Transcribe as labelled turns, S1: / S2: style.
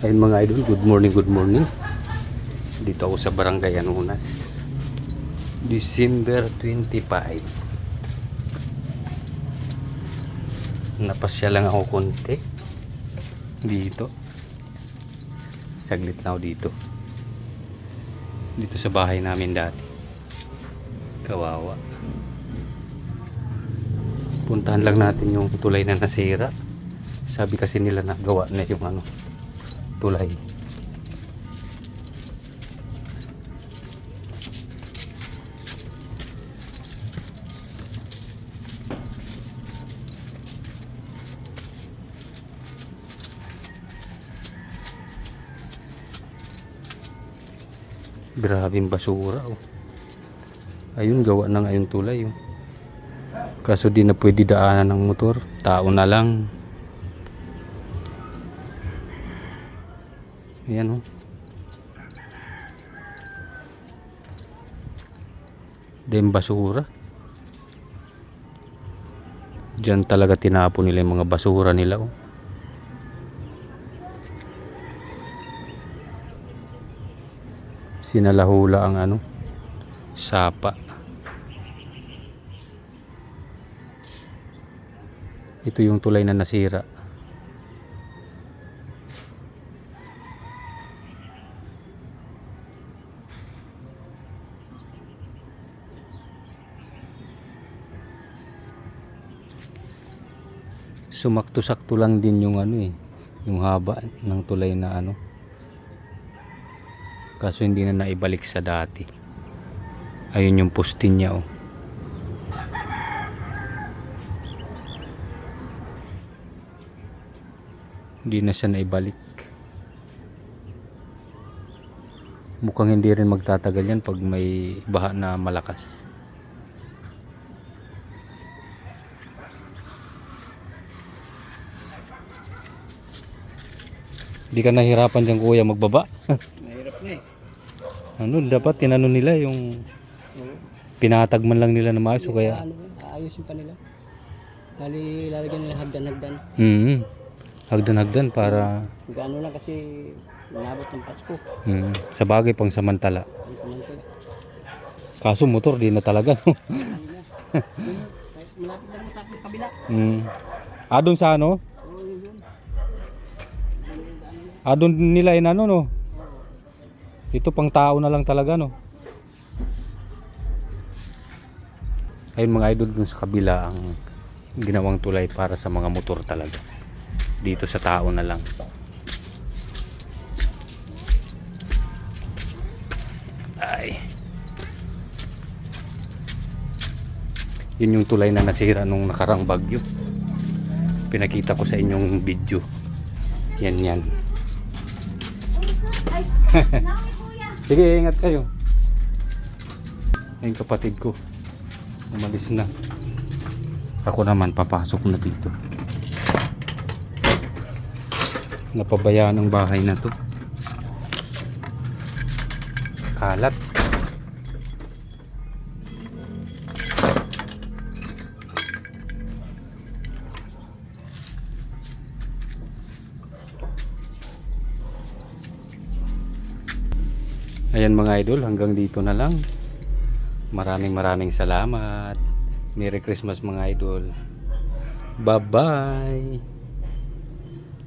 S1: Ayun mga idol, good morning, good morning. Dito ako sa Barangay Anunas. December 25. Napasya lang ako konti dito. Saglit lang ako dito. Dito sa bahay namin dati. Kawawa. Puntahan lang natin yung tulay na nasira. Sabi kasi nila nagawa na yung tulay. Grabing basura oh. Ayun, gawa ng ayun tulay oh. Kaso di na pwede daanan ng motor. Tao na lang. Ayan oh. Dem basura. Diyan talaga tinapon nila yung mga basura nila oh. Sinalahula ang sapa. Ito yung tulay na nasira. Sumakto-sakto lang din yung yung haba ng tulay na kaso hindi na naibalik sa dati. Ayun yung postin niya oh. Hindi na siya naibalik. Mukhang hindi rin magtatagal yan pag may baha na malakas. Hindi ka nahirapan dyan kuya magbaba?
S2: Mahirap na eh.
S1: Dapat tinano nila yung pinatag man lang nila na maayos o kaya
S2: Aayusin pa nila. Lalagyan nila hagdan-hagdan.
S1: Hagdan-hagdan para
S2: Gaano lang kasi nabot ng Pasko.
S1: sa bagay pang samantala. Kaso motor di na talaga no?
S2: Malapit lang sa kabila.
S1: Doon sa doon nila no? Ito pang tao na lang talaga no? Ayun mga idol, dun sa kabila ang ginawang tulay para sa mga motor talaga. Dito sa tao na lang. Ay. Yun yung tulay na nasira nung nakarang bagyo. Pinakita ko sa inyong video. Yan. Sige, ingat kayo. Ayun kapatid ko. Umalis na. Ako naman papasok na dito. Napabayaan ang bahay na to. Kalat. Ayan mga idol, hanggang dito na lang. Maraming salamat. Merry Christmas mga idol. Bye bye.